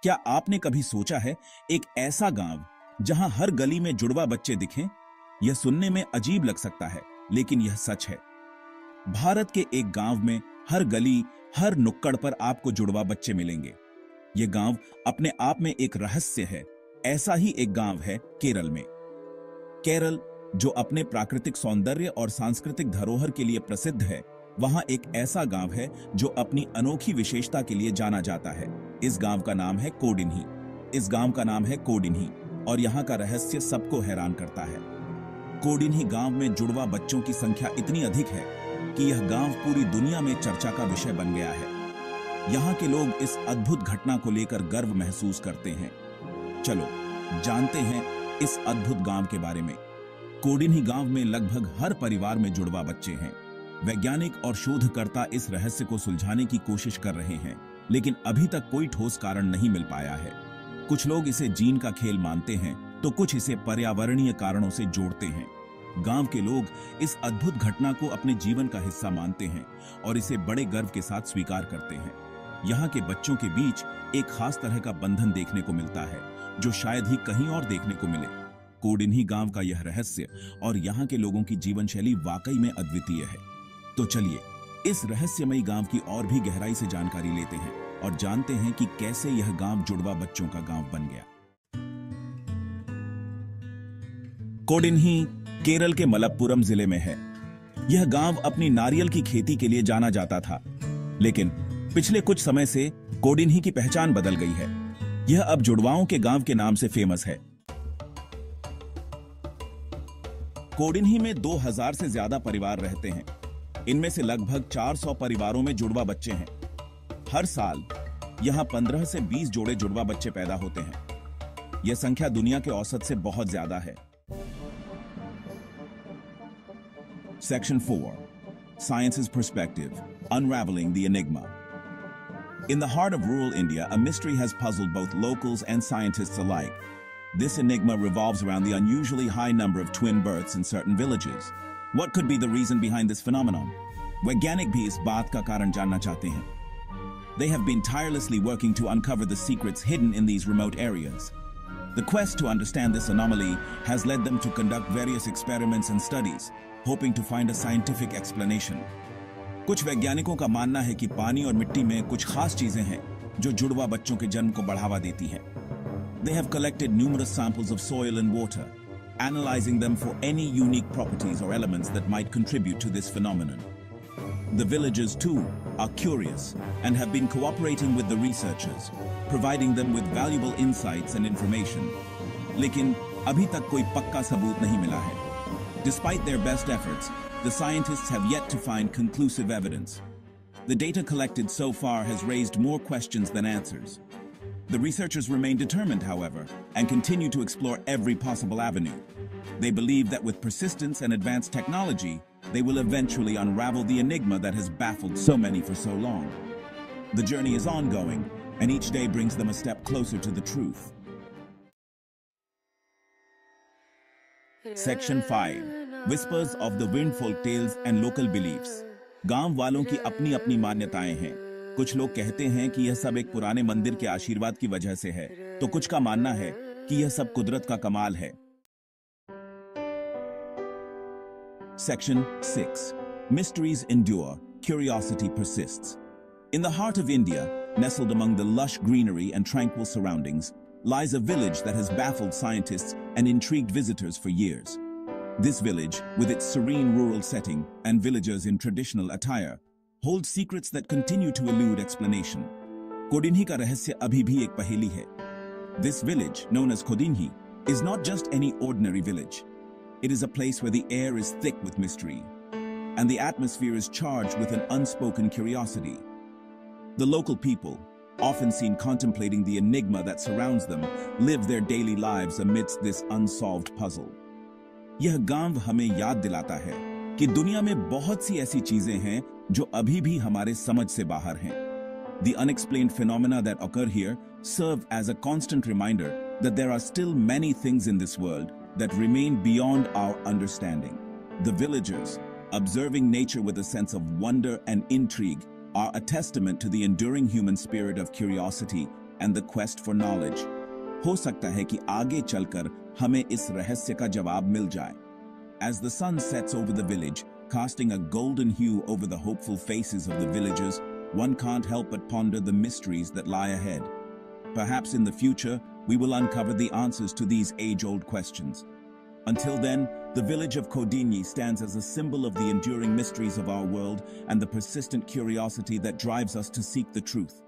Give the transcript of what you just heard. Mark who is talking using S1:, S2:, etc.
S1: क्या आपने कभी सोचा है एक ऐसा गांव जहां हर गली में जुड़वा बच्चे दिखें? यह सुनने में अजीब लग सकता है, लेकिन यह सच है। भारत के एक गांव में हर गली, हर नुक्कड़ पर आपको जुड़वा बच्चे मिलेंगे। यह गांव अपने आप में एक रहस्य है। ऐसा ही एक गांव है केरल में। केरल, जो अपने प्राकृतिक सौंदर्य और सांस्कृतिक धरोहर के लिए प्रसिद्ध है, वहां एक ऐसा गांव है जो अपनी अनोखी विशेषता के लिए जाना जाता है। इस गांव का नाम है कोडिन्ही और यहाँ का रहस्य सबको हैरान करता है। कोडिन्ही गांव में जुड़वा बच्चों की संख्या इतनी अधिक है कि यह गांव पूरी दुनिया में चर्चा का विषय बन गया है। यहाँ के लोग इस अद्भुत घटना को लेकर गर्व महसूस करते हैं। चलो जानते हैं इस अद्भुत गांव के बारे में। कोडिन्ही गांव में लगभग हर परिवार में जुड़वा बच्चे हैं। वैज्ञानिक और शोधकर्ता इस रहस्य को सुलझाने की कोशिश कर रहे हैं, लेकिन अभी तक कोई ठोस कारण नहीं मिल पाया है। कुछ लोग इसे जीन का खेल मानते हैं, तो कुछ इसे पर्यावरणीय कारणों से जोड़ते हैं। गांव के लोग इस अद्भुत घटना को अपने जीवन का हिस्सा मानते हैं और इसे बड़े गर्व के साथ स्वीकार करते हैं। यहाँ के बच्चों के बीच एक खास तरह का बंधन देखने को मिलता है, जो शायद ही कहीं और देखने को मिले। कोडिन्ही गांव का यह रहस्य और यहाँ के लोगों की जीवन शैली वाकई में अद्वितीय है। तो चलिए इस रहस्यमयी गांव की और भी गहराई से जानकारी लेते हैं और जानते हैं कि कैसे यह गांव जुड़वा बच्चों का गांव बन गया। कोडिन्ही केरल के मलप्पुरम जिले में है। यह गांव अपनी नारियल की खेती के लिए जाना जाता था, लेकिन पिछले कुछ समय से कोडिन्ही की पहचान बदल गई है। यह अब जुड़वाओं के गांव के नाम से फेमस है। कोडिन्ही में 2000 से ज्यादा परिवार रहते हैं। इनमें से लगभग 400 परिवारों में जुड़वा बच्चे हैं। हर साल यहां 15 से 20 जोड़े जुड़वा बच्चे पैदा होते हैं। यह संख्या दुनिया के औसत से बहुत ज्यादा है। Section 4. Science's Perspective. Unraveling the Enigma. In the heart of rural India, a mystery has puzzled both locals and scientists alike. This enigma revolves around the unusually high number of twin births in certain villages. What could be the reason behind this phenomenon? वैज्ञानिक भी इस बात का कारण जानना चाहते हैं। They have been tirelessly working to uncover the secrets hidden in these remote areas. The quest to understand this anomaly has led them to conduct various experiments and studies, hoping to find a scientific explanation. कुछ वैज्ञानिकों का मानना है कि पानी और मिट्टी में कुछ खास चीजें हैं जो जुड़वा बच्चों के जन्म को बढ़ावा देती हैं। They have collected numerous samples of soil and water, analyzing them for any unique properties or elements that might contribute to this phenomenon. The villagers, too, are curious and have been cooperating with the researchers, providing them with valuable insights and information. लेकिन अभी तक कोई पक्का सबूत नहीं मिला है। Despite their best efforts, the scientists have yet to find conclusive evidence. The data collected so far has raised more questions than answers. The researchers remain determined, however, and continue to explore every possible avenue. They believe that with persistence and advanced technology, they will eventually unravel the enigma that has baffled so many for so long. The journey is ongoing, and each day brings them a step closer to the truth. Section 5. Whispers of the Wind Folk Tales and Local Beliefs. गांव वालों की अपनी अपनी मान्यताएं हैं। कुछ लोग कहते हैं कि यह सब एक पुराने मंदिर के आशीर्वाद की वजह से है, तो कुछ का मानना है कि यह सब कुदरत का कमाल है। Section 6. Mysteries endure, curiosity persists. In the heart of India, nestled among the lush greenery and tranquil surroundings, lies a village that has baffled scientists and intrigued visitors for years. This village, with its serene rural setting and villagers in traditional attire, holds secrets that continue to elude explanation. Kodinhi का रहस्य अभी भी एक पहेली है। This village, known as Kodiन्ही, is not just any ordinary village. It is a place where the air is thick with mystery, and the atmosphere is charged with an unspoken curiosity. The local people, often seen contemplating the enigma that surrounds them, live their daily lives amidst this unsolved puzzle. यह गांव हमें याद दिलाता है कि दुनिया में बहुत सी ऐसी चीजें हैं जो अभी भी हमारे समझ से बाहर हैं। The unexplained phenomena that occur here serve as a constant reminder that there are still many things in this world that remain beyond our understanding. The villagers, observing nature with a sense of wonder and intrigue, are a testament to the enduring human spirit of curiosity and the quest for knowledge. हो सकता है कि आगे चलकर हमें इस रहस्य का जवाब मिल जाए. As the sun sets over the village, casting a golden hue over the hopeful faces of the villagers, one can't help but ponder the mysteries that lie ahead. Perhaps in the future, we will uncover the answers to these age-old questions. Until then, the village of Kodini stands as a symbol of the enduring mysteries of our world and the persistent curiosity that drives us to seek the truth.